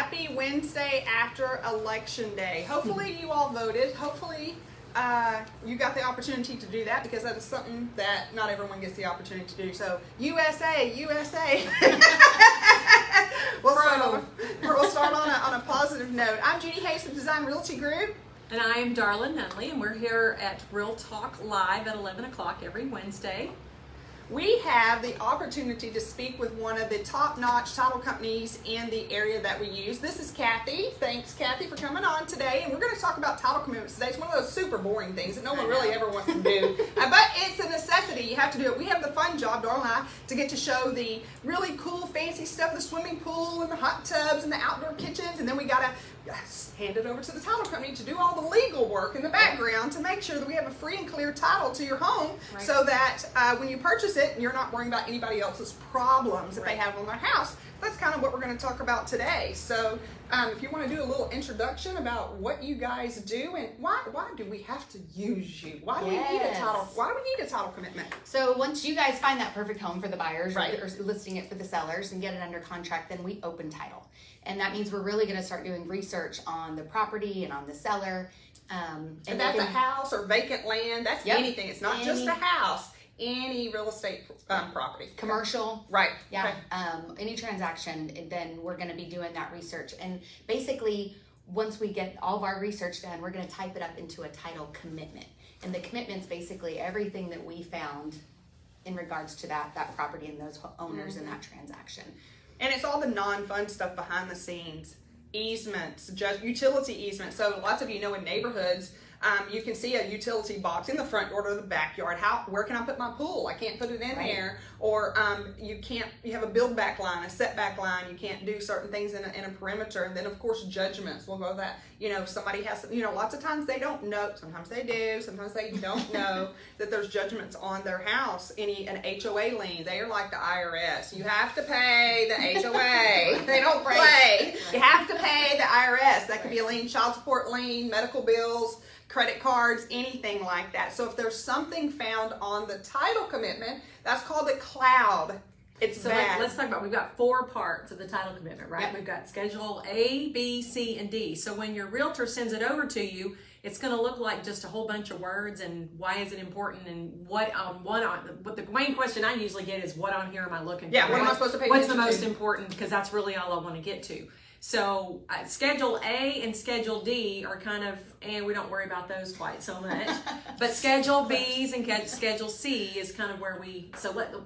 Happy Wednesday after Election Day. Hopefully you all voted. Hopefully you got the opportunity to do that, because that is something that not everyone gets the opportunity to do. So USA, USA. we'll start on a positive note. I'm Judy Hayes from Design Realty Group. And I am Darla Nunley, and we're here at Real Talk Live at 11 o'clock every Wednesday. We have the opportunity to speak with one of the top-notch title companies in the area that we use. This is Cathe. Thanks, Cathe, for coming on today. And we're going to talk about title commitments today. It's one of those super boring things that no one really ever wants to do. But it's a necessity. You have to do it. We have the fun job, Darla and I, to get to show the really cool, fancy stuff, the swimming pool and the hot tubs and the outdoor kitchens. And then we got to hand it over to the title company to do all the legal work in the background to make sure that we have a free and clear title to your home, so that when you purchase it, you're not worrying about anybody else's problems that they have on their house. That's kind of what we're going to talk about today. So if you want to do a little introduction about what you guys do and why do we have to use you? Why do we need a title? Why do we need a title commitment? So once you guys find that perfect home for the buyers, or listing it for the sellers and get it under contract, then we open title. And that means we're really going to start doing research on the property and on the seller. And that's a house or vacant land. That's anything. It's not just a house. Any real estate property. Commercial. Right. Yeah. Okay. Any transaction, then we're going to be doing that research. And basically, once we get all of our research done, we're going to type it up into a title commitment. And the commitment's basically everything that we found in regards to that property and those owners in that transaction. And it's all the non-fun stuff behind the scenes. Easements, utility easements. So lots of you know in neighborhoods, you can see a utility box in the front yard or the backyard. Where can I put my pool? I can't put it in there. Or you have a build back line, a setback line. You can't do certain things in a perimeter. And then of course judgments. We'll go with that. Somebody has, lots of times they don't know. Sometimes they do. Sometimes they don't know that there's judgments on their house. An HOA lien, they are like the IRS. You have to pay the HOA. They don't play. You have to pay the IRS. That could be a lien, child support lien, medical bills, credit cards, anything like that. So if there's something found on the title commitment, that's called a cloud. It's bad. Let's talk about, we've got 4 parts of the title commitment, right? Yep. We've got Schedule A, B, C, and D. So when your realtor sends it over to you, it's going to look like just a whole bunch of words and why is it important and what the main question I usually get is what on here am I looking for? Yeah, what am I supposed to pay attention to? What's the most important, because that's really all I want to get to. So Schedule A and Schedule D are kind of, and we don't worry about those quite so much. But Schedule B's and Schedule C is kind of where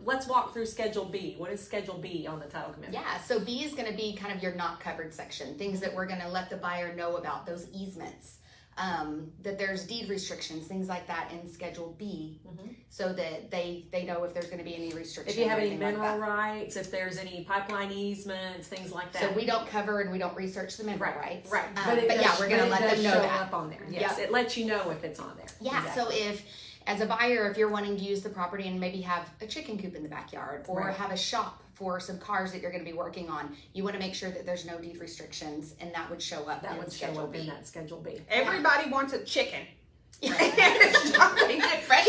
let's walk through Schedule B. What is Schedule B on the title commitment? Yeah, so B is going to be kind of your not covered section, things that we're going to let the buyer know about, those easements. That there's deed restrictions, things like that in Schedule B, so that they know if there's going to be any restrictions. If you have any mineral rights, if there's any pipeline easements, things like that. So we don't cover and we don't research the mineral rights. Right. But yeah, we're going to let them know that. Up on there. Yes, it lets you know if it's on there. Yeah, exactly. So if, as a buyer, if you're wanting to use the property and maybe have a chicken coop in the backyard or have a shop for some cars that you're going to be working on, you want to make sure that there's no deed restrictions, and that would show up in Schedule B. In that Schedule B. Everybody wants a chicken. Fresh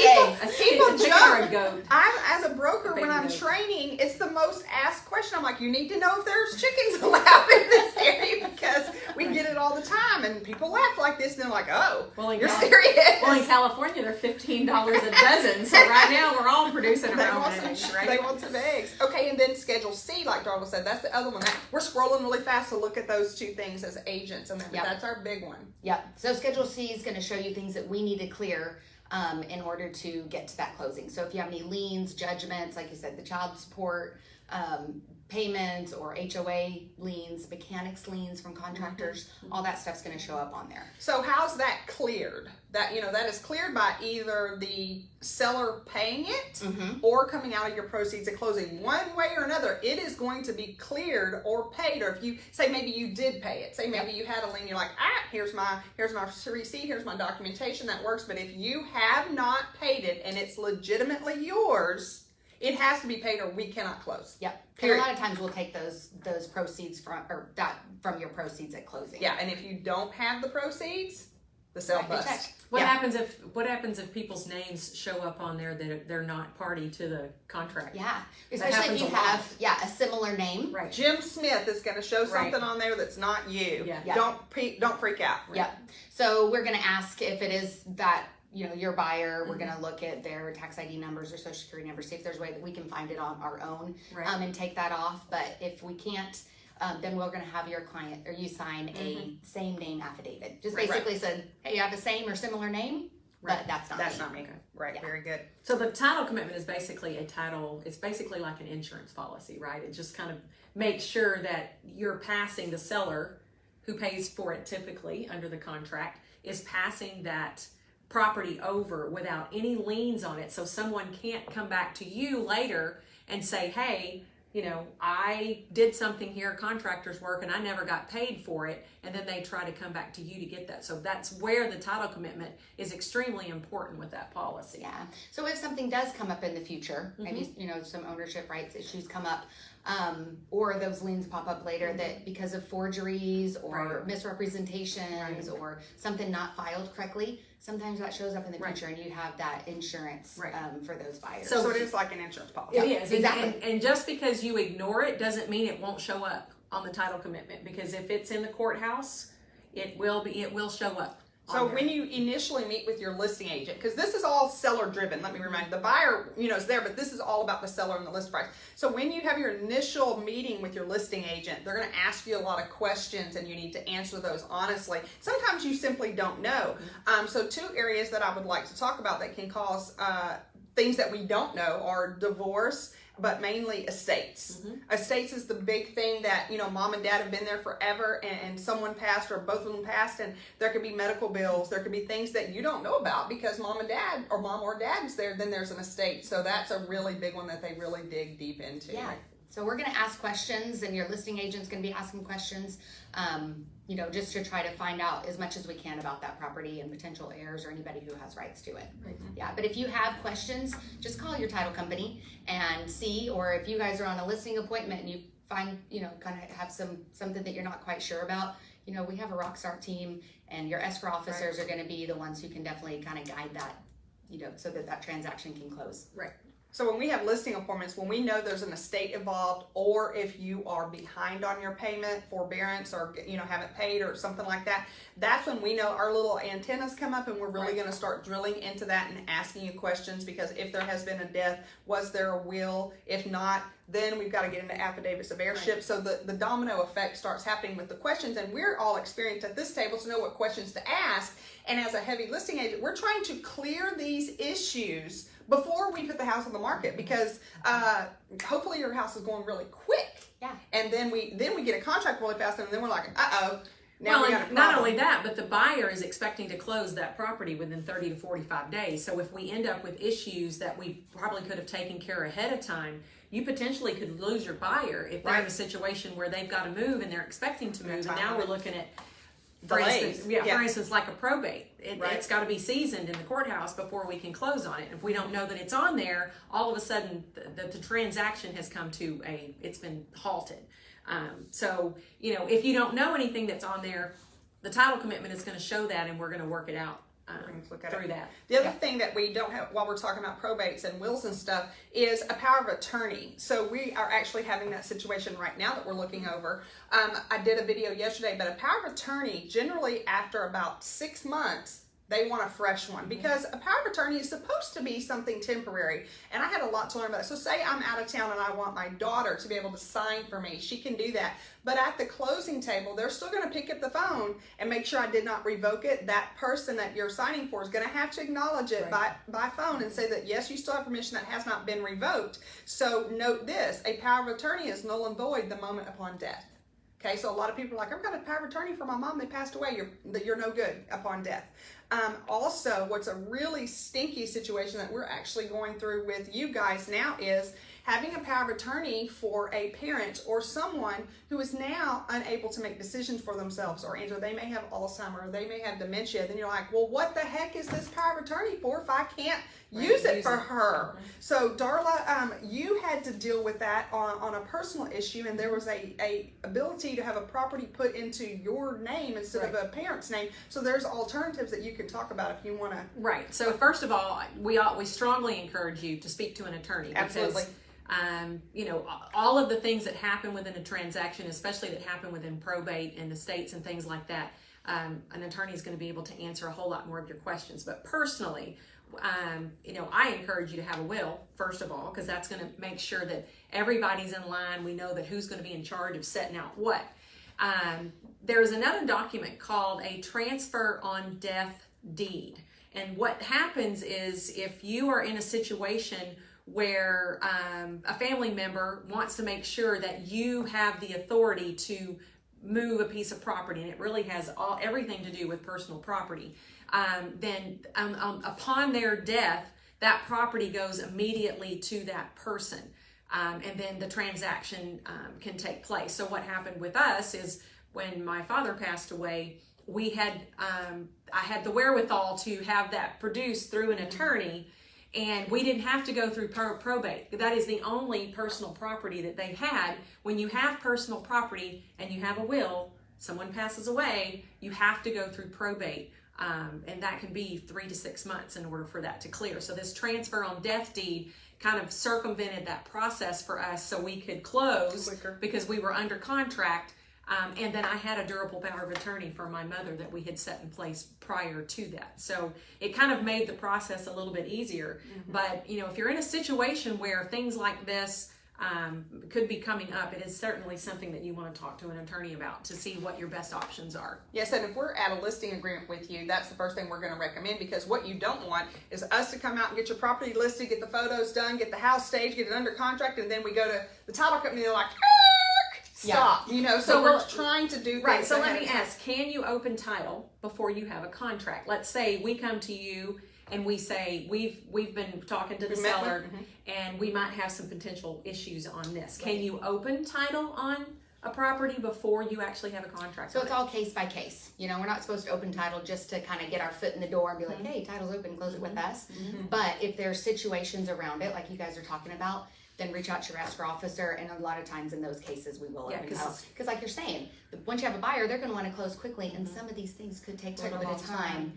People joke. Goat. As a broker, when I'm training, it's the most asked question. I'm like, you need to know if there's chickens allowed in this area, because we get it all the time, and people laugh like this, and they're like, oh, you're serious. Well, in California, they're $15 a dozen, so right now we're all producing our own eggs, right? They want some eggs. Okay, and then Schedule C, like Darla said, that's the other one. We're scrolling really fast to look at those 2 things as agents, and that's our big one. Yep. So Schedule C is going to show you things that we need to clear in order to get to that closing. So if you have any liens, judgments, like you said, the child support payments or HOA liens, mechanics liens from contractors, all that stuff's going to show up on there. So how's that cleared? That is cleared by either the seller paying it or coming out of your proceeds at closing. One way or another, it is going to be cleared or paid. Or if you say maybe you did pay it, say maybe you had a lien, you're like, here's my receipt, here's my documentation, that works. But if you have not paid it and it's legitimately yours, it has to be paid or we cannot close. Yep. And a lot of times we'll take those proceeds from your proceeds at closing. Yeah, and if you don't have the proceeds, the sale Write the bust. check. What Yeah. happens if people's names show up on there that they're not party to the contract? Yeah, That especially happens if you a lot. have a similar name. Right. Jim Smith is going to show Right. something on there that's not you. Yeah. Yeah. Don't freak out. Yep. So we're gonna ask if it is that your buyer. We're gonna look at their tax ID numbers or social security numbers, see if there's a way that we can find it on our own, Right. and take that off. But if we can't, then we're gonna have your client or you sign a same name affidavit. Just Right. basically said, hey, you have the same or similar name, Right. but that's not That's me. not me. Right. Yeah. Very good. So the title commitment is basically a title. It's basically like an insurance policy, right? It just kind of makes sure that you're passing the seller, who pays for it typically under the contract, is passing that property over without any liens on it. So someone can't come back to you later and say, hey, I did something here, contractor's work, and I never got paid for it. And then they try to come back to you to get that. So that's where the title commitment is extremely important with that policy. Yeah. So if something does come up in the future, maybe some ownership rights issues come up, or those liens pop up later that because of forgeries or Right. misrepresentations or something not filed correctly, sometimes that shows up in the Right. future, and you have that insurance Right. For those buyers. So it is like an insurance policy. It is. exactly. And just because you ignore it doesn't mean it won't show up on the title commitment, because if it's in the courthouse, it will show up. So on there. when you initially meet with your listing agent, because this is all seller driven, let me remind you, the buyer, is there, but this is all about the seller and the list price. So when you have your initial meeting with your listing agent, they're going to ask you a lot of questions and you need to answer those honestly. Sometimes you simply don't know. So two areas that I would like to talk about that can cause things that we don't know are divorce, but mainly estates. Estates is the big thing that, mom and dad have been there forever and someone passed or both of them passed, and there could be medical bills, there could be things that you don't know about because mom or dad is there, then there's an estate. So that's a really big one that they really dig deep into. Yeah. So we're going to ask questions, and your listing agent's going to be asking questions, just to try to find out as much as we can about that property and potential heirs or anybody who has rights to it. Yeah. But if you have questions, just call your title company and see, or if you guys are on a listing appointment and you find, kind of have something that you're not quite sure about, we have a rockstar team, and your escrow officers are going to be the ones who can definitely kind of guide that, so that transaction can close. Right. So when we have listing appointments, when we know there's an estate involved, or if you are behind on your payment, forbearance, or haven't paid or something like that, that's when we know our little antennas come up, and we're really going to start drilling into that and asking you questions, because if there has been a death, was there a will? If not, then we've got to get into affidavits of heirship. So the domino effect starts happening with the questions, and we're all experienced at this table to know what questions to ask. And as a heavy listing agent, we're trying to clear these issues before we put the house on the market, because hopefully your house is going really quick. Yeah. And then we get a contract really fast, and then we're like, uh-oh, now Well, we got a and problem. not only that, but the buyer is expecting to close that property within 30 to 45 days. So if we end up with issues that we probably could have taken care of ahead of time, you potentially could lose your buyer if they're in a situation where they've got to move and they're expecting to move. And now we're looking at, for Delays. instance, like a probate. It's got to be seasoned in the courthouse before we can close on it. If we don't know that it's on there, all of a sudden the transaction has come to it's been halted. So, if you don't know anything that's on there, the title commitment is going to show that, and we're going to work it out through that. The other thing that we don't have while we're talking about probates and wills and stuff is a power of attorney. So we are actually having that situation right now that we're looking over. I did a video yesterday, but a power of attorney, generally after about 6 months, they want a fresh one, because a power of attorney is supposed to be something temporary. And I had a lot to learn about it. So say I'm out of town and I want my daughter to be able to sign for me. She can do that. But at the closing table, they're still going to pick up the phone and make sure I did not revoke it. That person that you're signing for is going to have to acknowledge it by phone and say that, yes, you still have permission, that has not been revoked. So note this, a power of attorney is null and void the moment upon death. Okay, so a lot of people are like, I've got a power of attorney for my mom, they passed away, you're no good upon death. Also, what's a really stinky situation that we're actually going through with you guys now is having a power of attorney for a parent or someone who is now unable to make decisions for themselves, or Angela, they may have Alzheimer's, or they may have dementia. Then you're like, well, what the heck is this power of attorney for if I can't use it for her. So Darla, you had to deal with that on a personal issue, and there was a ability to have a property put into your name instead of a parent's name. So there's alternatives that you could talk about if you want to. Right. So first of all, we strongly encourage you to speak to an attorney. Absolutely. Because, all of the things that happen within a transaction, especially that happen within probate and estates and things like that, an attorney is going to be able to answer a whole lot more of your questions. But personally, I encourage you to have a will, first of all, because that's going to make sure that everybody's in line. We know that who's going to be in charge of setting out what. There's another document called a transfer on death deed. And what happens is if you are in a situation where a family member wants to make sure that you have the authority to move a piece of property, and it really has everything to do with personal property, then upon their death, that property goes immediately to that person, and then the transaction can take place. So what happened with us is when my father passed away, I had the wherewithal to have that produced through an attorney, and we didn't have to go through probate. That is the only personal property that they had. When you have personal property and you have a will, someone passes away, you have to go through probate. And that can be 3 to 6 months in order for that to clear. So this transfer on death deed kind of circumvented that process for us so we could close quicker because we were under contract. And then I had a durable power of attorney for my mother that we had set in place prior to that. So it kind of made the process a little bit easier. But, if you're in a situation where things like this could be coming up, it is certainly something that you want to talk to an attorney about to see what your best options are. Yes, and if we're at a listing agreement with you, that's the first thing we're going to recommend, because what you don't want is us to come out and get your property listed, get the photos done, get the house staged, get it under contract, and then we go to the title company and they're like, stop. So we're trying to do things. Right, so let me ask, can you open title before you have a contract? Let's say we come to you and we say, we've been talking to the seller and we might have some potential issues on this. Can you open title on a property before you actually have a contract? So it's all case by case. We're not supposed to open title just to kind of get our foot in the door and be like, hey, title's open, close it with us. But if there's situations around it, like you guys are talking about, then reach out to your escrow officer, and a lot of times in those cases we will open title. Because like you're saying, once you have a buyer, they're going to want to close quickly, and some of these things could take a little bit of time.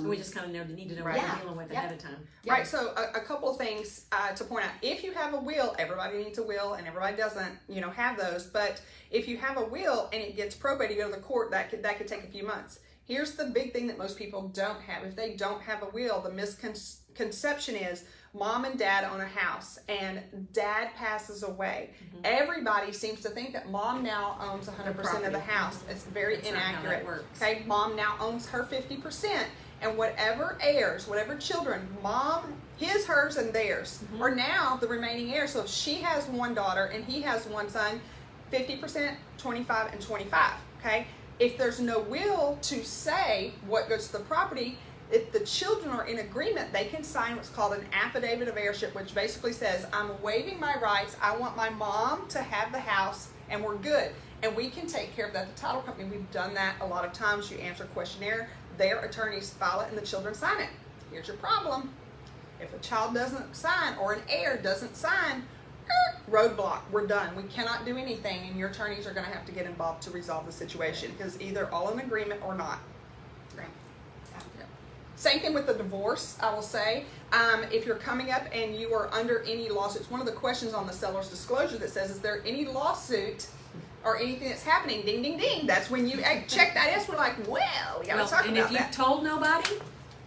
We just kind of need to know what we're dealing with ahead of time. Right, so a couple of things to point out. If you have a will, everybody needs a will, and everybody doesn't, have those. But if you have a will and it gets probated, you go to the court, that could take a few months. Here's the big thing that most people don't have. If they don't have a will, the misconception is mom and dad own a house and dad passes away. Everybody seems to think that mom now owns 100% of the house. It's very inaccurate. Okay, mom now owns her 50%, and whatever heirs, whatever children, mom, his, hers, and theirs are now the remaining heirs. So if she has one daughter and he has one son, 50%, 25, and 25. Okay. If there's no will to say what goes to the property, if the children are in agreement, they can sign what's called an affidavit of heirship, which basically says, I'm waiving my rights. I want my mom to have the house, and we're good. And we can take care of that. The title company, we've done that a lot of times. You answer a questionnaire, their attorneys file it, and the children sign it. Here's your problem. If a child doesn't sign or an heir doesn't sign, roadblock, we're done. We cannot do anything, and your attorneys are going to have to get involved to resolve the situation, because either all in agreement or not. Same thing with the divorce, I will say. If you're coming up and you are under any lawsuits, one of the questions on the seller's disclosure that says, is there any lawsuit or anything that's happening? Ding, ding, ding. That's when you check that. Yes, we're like, well, we got to talk about that. And if you've told nobody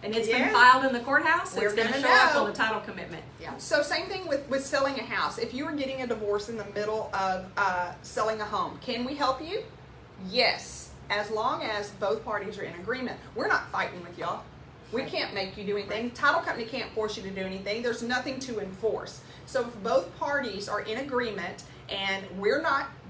and it's been filed in the courthouse, it's going to show up on the title commitment. So same thing with selling a house. If you are getting a divorce in the middle of selling a home, can we help you? Yes, as long as both parties are in agreement. We're not fighting with y'all. We can't make you do anything. Title company can't force you to do anything. There's nothing to enforce. So if both parties are in agreement and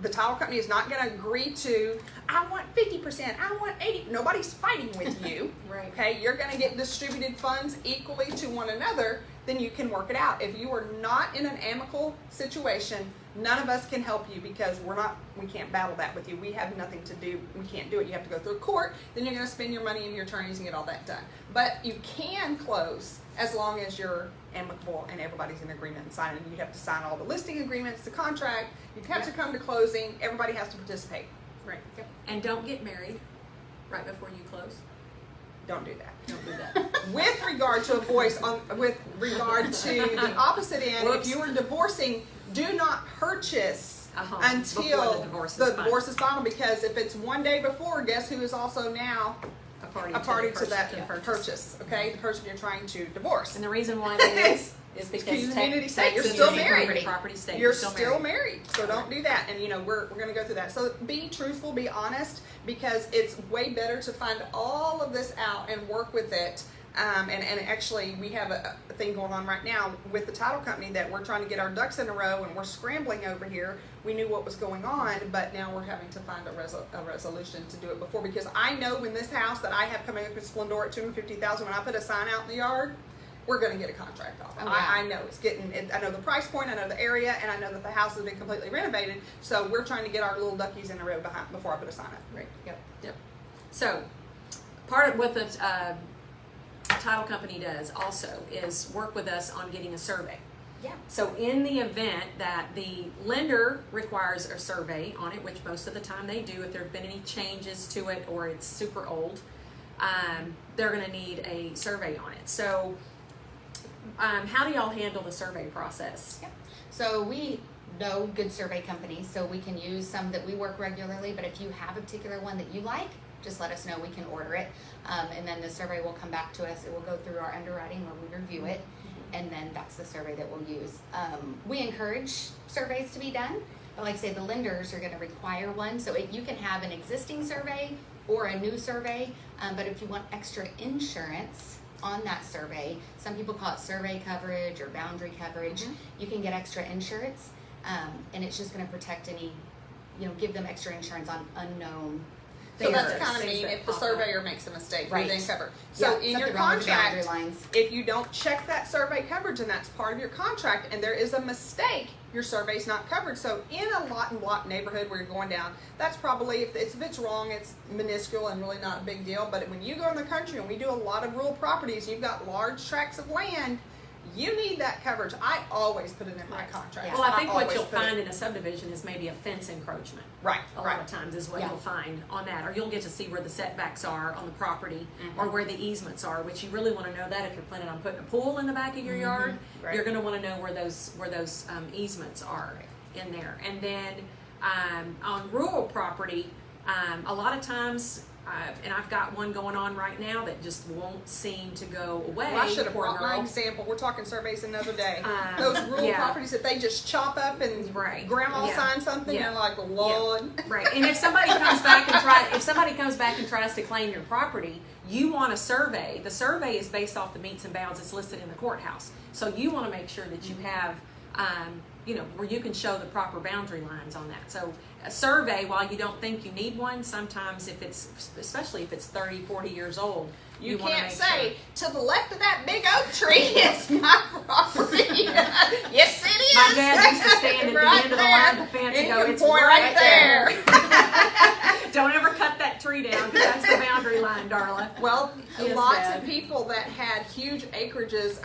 the title company is not going to agree to, I want 50%, I want 80%. Nobody's fighting with you. Okay, you're going to get distributed funds equally to one another, then you can work it out. If you are not in an amicable situation, none of us can help you, because we can't battle that with you. We have nothing to do. We can't do it. You have to go through court. Then you're going to spend your money and your attorneys and get all that done. but you can close as long as you're amicable and everybody's in agreement and signing. You'd have to sign all the listing agreements, the contract. You'd have to come to closing. Everybody has to participate. Right. Yep. And don't get married right before you close. Don't do that. Don't do that. With regard to with regard to the opposite end, Whoops. if you are divorcing, do not purchase Before until the divorce is final, because if it's one day before, guess who is also now a party, a party to that purchase. purchase, okay? The person you're trying to divorce. And the reason why that is because community state, you're Texas still is a married. property state. You're still married, so don't Correct. do that. And we're going to go through that. So be truthful, be honest, because it's way better to find all of this out and work with it. And actually, we have a thing going on right now with the title company that we're trying to get our ducks in a row, and we're scrambling over here. We knew what was going on, but now we're having to find a resolution to do it before, because I know when this house that I have coming up in Splendor at $250,000, when I put a sign out in the yard, we're going to get a contract off. Oh, wow. I know it's getting. I know the price point. I know the area, and I know that the house has been completely renovated. So we're trying to get our little duckies in a row before I put a sign up. Right. Yep. So part of what the title company does also is work with us on getting a survey. Yeah. So in the event that the lender requires a survey on it, which most of the time they do, if there have been any changes to it or it's super old, they're going to need a survey on it. So how do y'all handle the survey process? Yeah. So we know good survey companies, so we can use some that we work regularly, but if you have a particular one that you like, just let us know, we can order it. And then the survey will come back to us. It will go through our underwriting where we review it, and then that's the survey that we'll use. We encourage surveys to be done, but like I say, the lenders are going to require one. So you can have an existing survey or a new survey, but if you want extra insurance on that survey, some people call it survey coverage or boundary coverage, you can get extra insurance, and it's just going to protect any, give them extra insurance on unknown. So that's Things kind of mean that if the pop up. surveyor makes a mistake, Right. you then cover. So Yeah, in your something wrong with the boundary contract, lines. if you don't check that survey coverage and that's part of your contract, and there is a mistake, your survey's not covered. So in a lot and block neighborhood where you're going down, that's probably, if it's wrong, it's minuscule and really not a big deal. But when you go in the country, and we do a lot of rural properties, you've got large tracts of land, you need that coverage. I always put it in my contract. Well, I think what always you'll put it- find in a subdivision is maybe a fence encroachment. Right, A right. lot of times is what Yeah. you'll find on that, or you'll get to see where the setbacks are on the property, or where the easements are, which you really want to know that if you're planning on putting a pool in the back of your yard, Right. you're going to want to know where those easements are in there. And then on rural property, a lot of times, and I've got one going on right now that just won't seem to go away. Well, I should have poor brought my girl. example. We're talking surveys another day. Um, Those rural yeah. properties that they just chop up and Right. grandma Yeah. signed something, Yeah. you're like, Lord. Right, and if somebody comes back and tries to claim your property, you want a survey. The survey is based off the meets and bounds that's listed in the courthouse. So you want to make sure that you have, where you can show the proper boundary lines on that. So a survey, while you don't think you need one, sometimes especially if it's 30, 40 years old, You wanna can't make say, sure. to the left of that big oak tree is my property. Yes, it is. My dad used to stand at the Right end of the there. line of the fence and You go, can "It's point right there." there. Don't ever cut that tree down, because that's the boundary line, Darla. Well, Yes, lots Dad. of people that had huge acreages.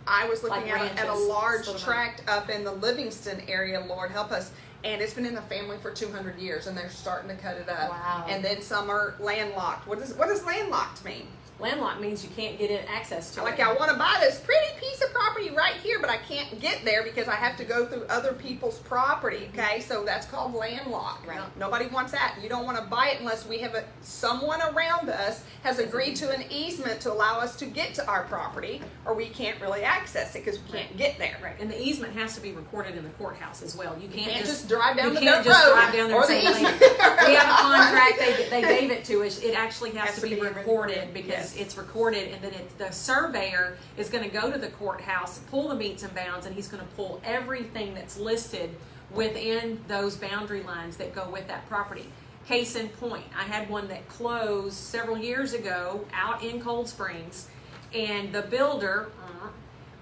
I was looking Like at a ranches, large sort of tract up in the Livingston area, Lord help us, and it's been in the family for 200 years, and they're starting to cut it up. Wow. And then some are landlocked. What does landlocked mean? Landlocked means you can't get access to Like, it. I want to buy this pretty piece of property right here, but I can't get there because I have to go through other people's property, okay? So that's called landlocked. Right. Nobody wants that. You don't want to buy it unless we have someone around us has agreed to an easement to allow us to get to our property, or we can't really access it because we can't get there. Right, and the easement has to be recorded in the courthouse as well. You You can't just drive down you the can't dirt just road drive down there or and the say, easement. we have a contract, they gave it to us. It actually has to be recorded because Yes. it's recorded, and then the surveyor is going to go to the courthouse, pull the meets and bounds, and he's going to pull everything that's listed within those boundary lines that go with that property. Case in point, I had one that closed several years ago out in Cold Springs, and the builder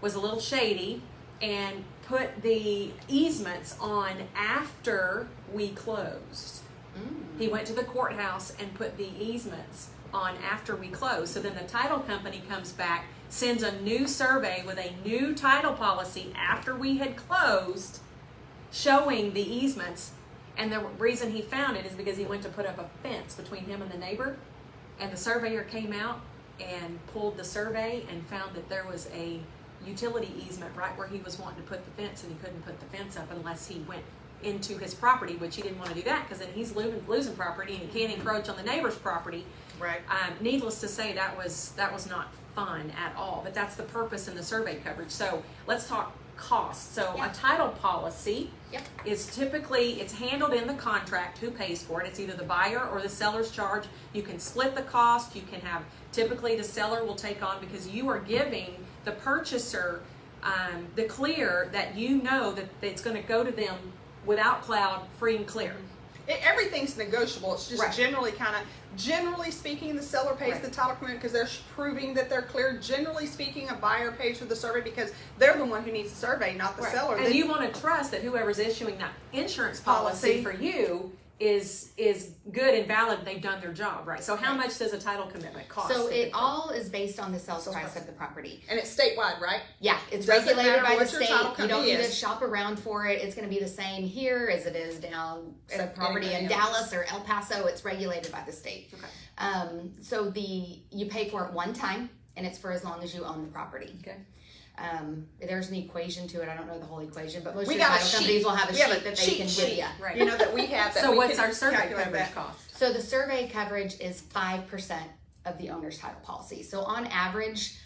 was a little shady and put the easements on after we closed. He went to the courthouse and put the easements on after we close. So then the title company comes back, sends a new survey with a new title policy after we had closed, showing the easements. And the reason he found it is because he went to put up a fence between him and the neighbor, and the surveyor came out and pulled the survey and found that there was a utility easement right where he was wanting to put the fence, and he couldn't put the fence up unless he went into his property, which he didn't want to do that because then he's losing property and he can't encroach on the neighbor's property. Right. Needless to say, that was not fun at all, but that's the purpose in the survey coverage. So let's talk costs. So a title policy is typically, it's handled in the contract who pays for it. It's either the buyer or the seller's charge. You can split the cost. You can have, typically the seller will take on, because you are giving the purchaser the clear that you know that it's going to go to them without cloud, free and clear. Everything's negotiable. It's just generally speaking, the seller pays the title commitment because they're proving that they're clear. Generally speaking, a buyer pays for the survey because they're the one who needs the survey, not the seller. And you want to trust that whoever's issuing that insurance policy for you is good and valid. They've done their job, right? So how much does a title commitment cost? So it all is based on the sales price of the property. And it's statewide, right? Yeah, it's Doesn't regulated matter by the what your state. title You company don't need to is. shop around for it. It's going to be the same here as it is down at a property in anything else. Dallas or El Paso. It's regulated by the state. Okay. So you pay for it one time, and it's for as long as you own the property. Okay. There's an equation to it. I don't know the whole equation, but most We of the got a title sheet. companies will have a We have sheet a that they cheat can sheet. give you. Right. You know, that we have. That So we what's can our survey calculate coverage that. cost? So the survey coverage is 5% of the owner's title policy. So on average,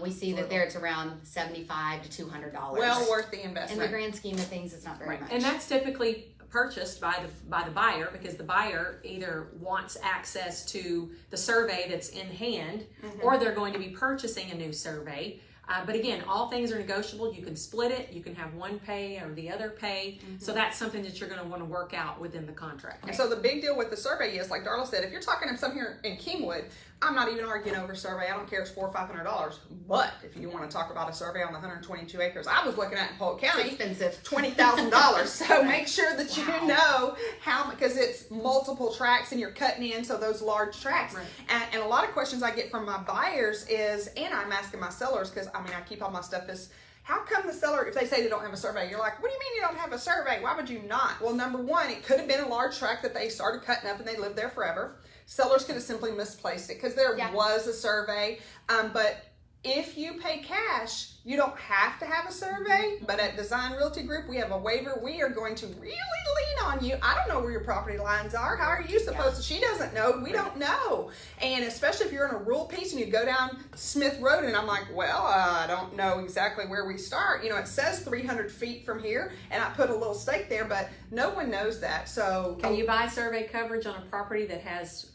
we see that there it's around $75 to $200. Well worth the In investment. the grand scheme of things, it's not very much. And that's typically purchased by the buyer, because the buyer either wants access to the survey that's in hand, or they're going to be purchasing a new survey. But again, all things are negotiable. You can split it. You can have one pay or the other pay. So that's something that you're going to want to work out within the contract. And so the big deal with the survey is, like Darla said, if you're talking to some here in Kingwood, I'm not even arguing over survey. I don't care if it's $400 or $500. But if you want to talk about a survey on the 122 acres I was looking at in Polk County, It's expensive. $20,000. So make sure that you know how, because it's multiple tracks and you're cutting in, so those large tracks. Right. And a lot of questions I get from my buyers is, and I'm asking my sellers, because I keep all my stuff, is how come the seller, if they say they don't have a survey, you're like, what do you mean you don't have a survey? Why would you not? Well, number one, it could have been a large tract that they started cutting up and they lived there forever. Sellers could have simply misplaced it because there was a survey. But if you pay cash, you don't have to have a survey. But at Design Realty Group, we have a waiver. We are going to really lean on you. I don't know where your property lines are. How are you supposed to? She doesn't know. We don't know. And especially if you're in a rural piece and you go down Smith Road, and I'm like, well, I don't know exactly where we start. You know, it says 300 feet from here, and I put a little stake there, but no one knows that. So Can you buy survey coverage on a property that has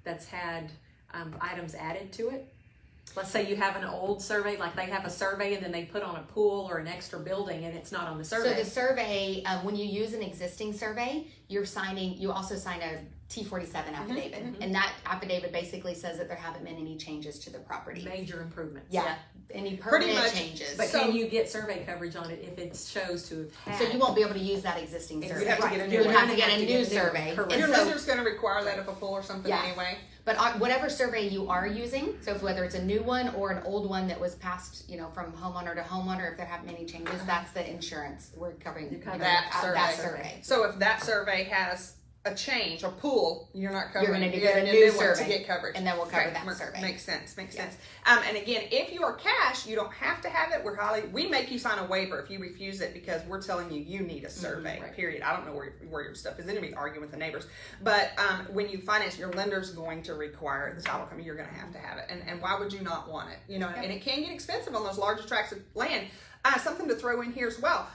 that's had items added to it? Let's say you have an old survey, like they have a survey and then they put on a pool or an extra building and it's not on the survey. So the survey, when you use an existing survey, you also sign a T-47 affidavit. And that affidavit basically says that there haven't been any changes to the property. Major improvements. Yeah. Any Pretty permanent much. changes. But can you get survey coverage on it if it shows to have So had? you won't be able to use that existing survey. You'd have to get a new You would one. have to get a new survey. Correct. And your so- lender's going to require that of a pool or something anyway. But whatever survey you are using, so whether it's a new one or an old one that was passed, from homeowner to homeowner, if there haven't been any changes, that's the insurance we're covering. That survey. So if that survey has a change, a pool, you're not covering. You're going to you get a need new one survey to get coverage, and then we'll cover that survey. Makes sense. And again, if you are cash, you don't have to have it. We make you sign a waiver if you refuse it because we're telling you need a survey. Period. I don't know where your stuff is. Then you'll be arguing with the neighbors. But when you finance, your lender's going to require it. The title company, you're going to have it. And why would you not want it? And it can get expensive on those larger tracts of land. Something to throw in here as well.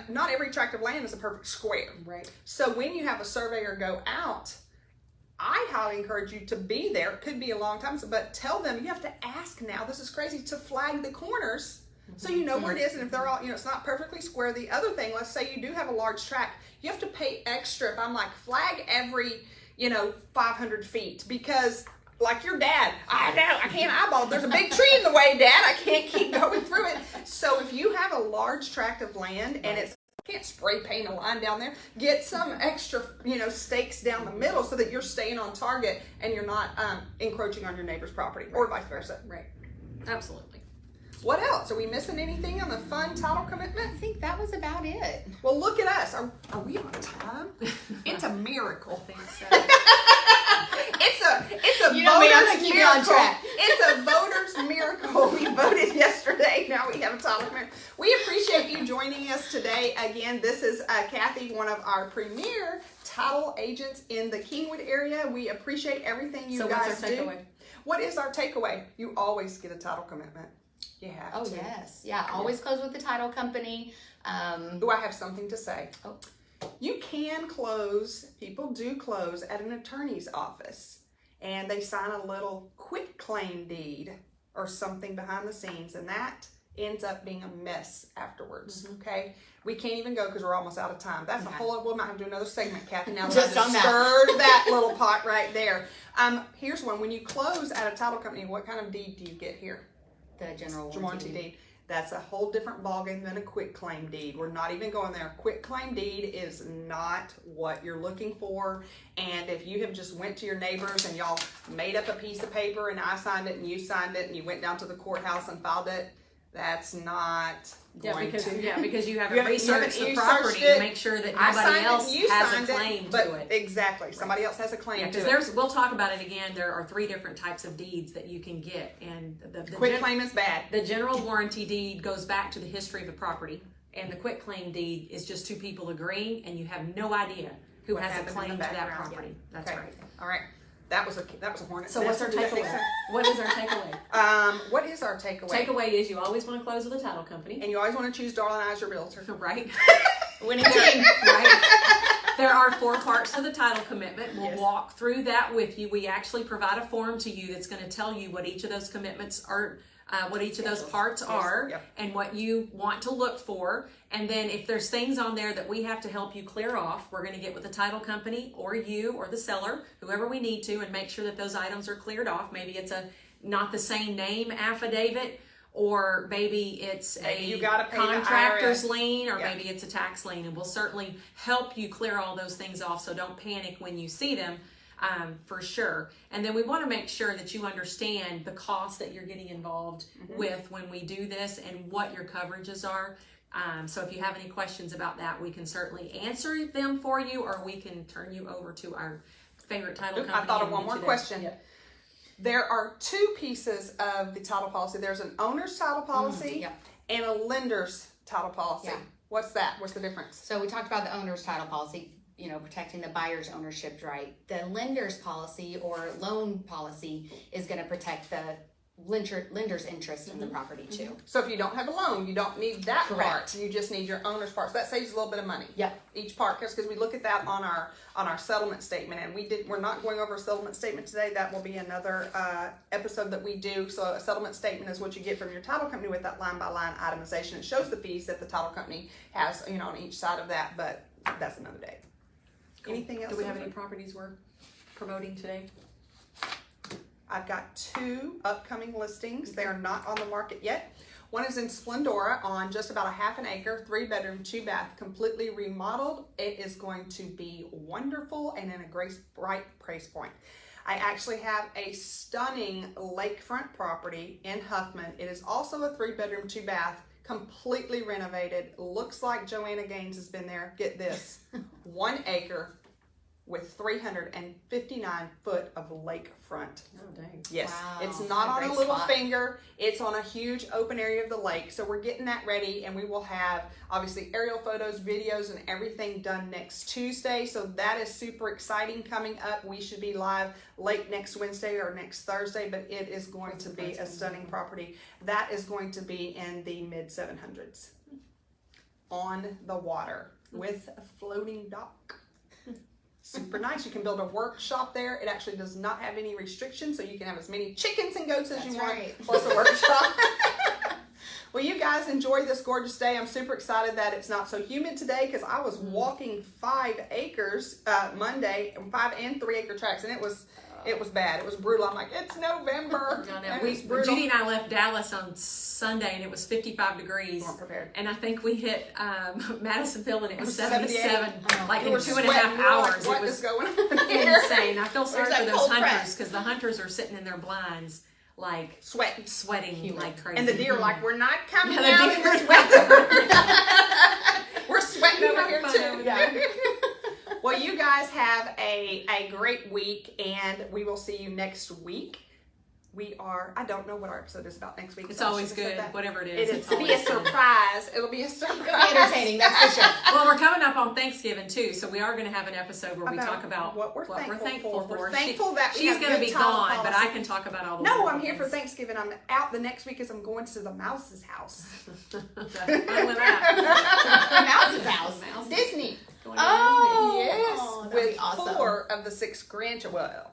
Not every tract of land is a perfect square. Right. So when you have a surveyor go out, I highly encourage you to be there. It could be a long time, but tell them you have to ask now. This is crazy, to flag the corners so you know where it is. And if they're all, it's not perfectly square. The other thing, let's say you do have a large tract, you have to pay extra. If I'm like, flag every, 500 feet, because like your dad, I know, I can't eyeball it. There's a big tree in the way, Dad. I can't keep going through it. So if you have a large tract of land and it's Can't spray paint a line down there. Get some extra, stakes down the middle so that you're staying on target and you're not encroaching on your neighbor's property, or vice versa. Right. Absolutely. What else? Are we missing anything on the fun title commitment? I think that was about it. Well, look at us. Are we on time? It's a miracle. I think so. It's a You know me, I'm voter's gonna keep you on miracle. track. It's a voter's miracle. We voted yesterday. Now we have a title commitment. We appreciate you joining us today. Again, this is Cathe, one of our premier title agents in the Kingwood area. We appreciate everything you guys what's our do. takeaway? What is our takeaway? You always get a title commitment. You have Oh, to. yes. Yeah, always close with the title company. Do I have something to say? Oh. You can close, people do close at an attorney's office, and they sign a little quit claim deed or something behind the scenes, and that ends up being a mess afterwards. Okay, we can't even go because we're almost out of time. That's a whole. We might have to do another segment, Cathe. Now that Just I on that. stirred that little pot right there. Here's one. When you close at a title company, what kind of deed do you get here? The general Warranty warranty deed. That's a whole different ballgame than a quit claim deed. We're not even going there. Quit claim deed is not what you're looking for. And if you have just went to your neighbors and y'all made up a piece of paper and I signed it and you signed it and you went down to the courthouse and filed it, that's not going because to. you You haven't researched the researched property it. to make sure that I nobody signed it else and you has signed a claim it, but to it. exactly, somebody else has a claim Yeah, to because it. we'll talk about it again. There are 3 different types of deeds that you can get, and the Quit claim is bad. The general warranty deed goes back to the history of the property, and the quit claim deed is just 2 people agreeing, and you have no idea who What has a happened in claim the to that background. property. That's Okay. right. All right. That was a hornet. So what's our nest. takeaway? What is our takeaway? What is our takeaway? Takeaway is you always want to close with a title company, And you always want to choose Darla and I as your realtor. right? winning team. Right. There are 4 parts to the title commitment. We'll Yes. walk through that with you. We actually provide a form to you that's going to tell you what each of those commitments are, what each of those parts are, Yep. and what you want to look for. And then if there's things on there that we have to help you clear off, we're going to get with the title company or you or the seller, whoever we need to, and make sure that those items are cleared off. Maybe it's a not the same name affidavit, or maybe it's Maybe a you gotta pay the contractor's IRS. lien, or Yeah. maybe it's a tax lien, and we'll certainly help you clear all those things off. So don't panic when you see them, for sure. And then we want to make sure that you understand the cost that you're getting involved with when we do this and what your coverages are. So if you have any questions about that, we can certainly answer them for you, or we can turn you over to our favorite title company. I thought of and one get more you there. question. Yeah. There are 2 pieces of the title policy. There's an owner's title policy yeah. and a lender's title policy. Yeah. What's that? What's the difference? So we talked about the owner's title policy, protecting the buyer's ownership right. The lender's policy or loan policy is going to protect the lender's interest in the property too. So if you don't have a loan, you don't need that Correct. part. You just need your owner's part. So that saves a little bit of money. Yep. Each part, because we look at that on our settlement statement, and we're not going over a settlement statement today. That will be another episode that we do. So a settlement statement is what you get from your title company with that line by line itemization. It shows the fees that the title company has, on each side of that. But that's another day. Cool. Anything else? Do we have any properties we're promoting today? I've got 2 upcoming listings. They are not on the market yet. One is in Splendora on just about a half an acre, 3-bedroom, 2-bath, completely remodeled. It is going to be wonderful and in a great price point. I actually have a stunning lakefront property in Huffman. It is also a 3-bedroom, 2-bath, completely renovated. Looks like Joanna Gaines has been there. Get this, 1 acre with 359 foot of lakefront. Oh, dang. Yes, Wow, it's not on great a little spot. finger. It's on a huge open area of the lake. So we're getting that ready, and we will have obviously aerial photos, videos, and everything done next Tuesday. So that is super exciting coming up. We should be live late next Wednesday or next Thursday, but it is going to be a stunning property. That is going to be in the mid 700s on the water with a floating dock. Super nice. You can build a workshop there. It actually does not have any restrictions, so you can have as many chickens and goats as you That's want, right. plus a workshop. Well, you guys enjoy this gorgeous day. I'm super excited that it's not so humid today, because I was walking 5 acres Monday, 5 and 3 acre tracks, and it was It was bad. It was brutal. I'm like, it's November. I know. And it's brutal. Judy and I left Dallas on Sunday, and it was 55 degrees. Weren't prepared. And I think we hit Madisonville, and it was 78. 77, like We in were 2.5 sweating. We were like, hours. what It is was going on here? insane. I feel sorry There's for that those cold hunters, press. because the hunters are sitting in their blinds, like sweating like crazy. And the deer are like, we're not coming Yeah, the out in deer- this weather. We're sweating over here Fun too. over there. Well, you guys have a great week, and we will see you next week. I don't know what our episode is about next week. It's so I always should have said good, that. whatever it It is. is It's to be a always good. surprise. It'll be a surprise. It'll be entertaining, that's for sure. Well, we're coming up on Thanksgiving too, so we are going to have an episode where we About talk about what we're thankful for. We're She- thankful that we she's have going to good be title gone, but I policy. can talk about all the No, wonderful I'm here for things. Thanksgiving. I'm out the next week as I'm going to the mouse's house. Fun with that. Mouse's house. Disney. Going to Oh, Yes, that'd with be awesome. 4 of the 6 grandchildren. Well,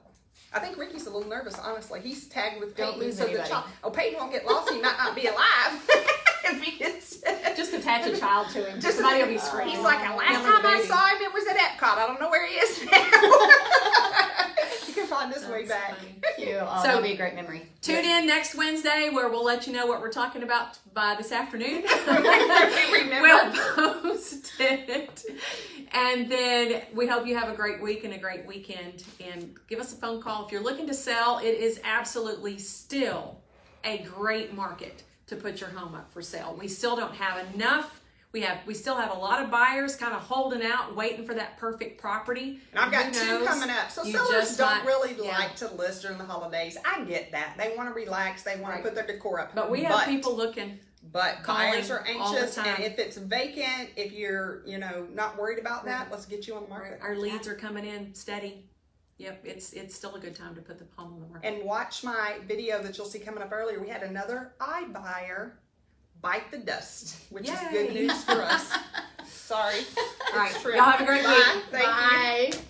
I think Ricky's a little nervous, honestly. He's tagged with Don't Peyton, lose so anybody. Peyton won't get lost. He might not be alive if he gets. Just attach a child to him. Just Somebody will be screaming. He's like, the last Yelling at time the I baby. saw him, it was at Epcot. I don't know where he is now. You can find his way That's back. funny. Cute. Oh, So- that'll be a great memory. Tune in next Wednesday where we'll let you know what we're talking about by this afternoon. Remember. We'll post it. And then we hope you have a great week and a great weekend. And give us a phone call. If you're looking to sell, it is absolutely still a great market to put your home up for sale. We still don't have enough. We still have a lot of buyers kind of holding out, waiting for that perfect property. And I've got Who 2 knows? coming up. So You sellers just don't might- really yeah. like to list during the holidays. I get that. They want to relax. They want Right. to put their decor up. But we have people looking. But calling buyers are all the anxious, time. and if it's vacant, if you're, not worried about that, let's get you on the market. Our leads are coming in steady. Yep, it's still a good time to put the home on the market. And watch my video that you'll see coming up earlier. We had another iBuyer bite the dust, which is Yay. good news for us. Sorry. All right, It's true. y'all have a great Bye. week. Thank you. Bye.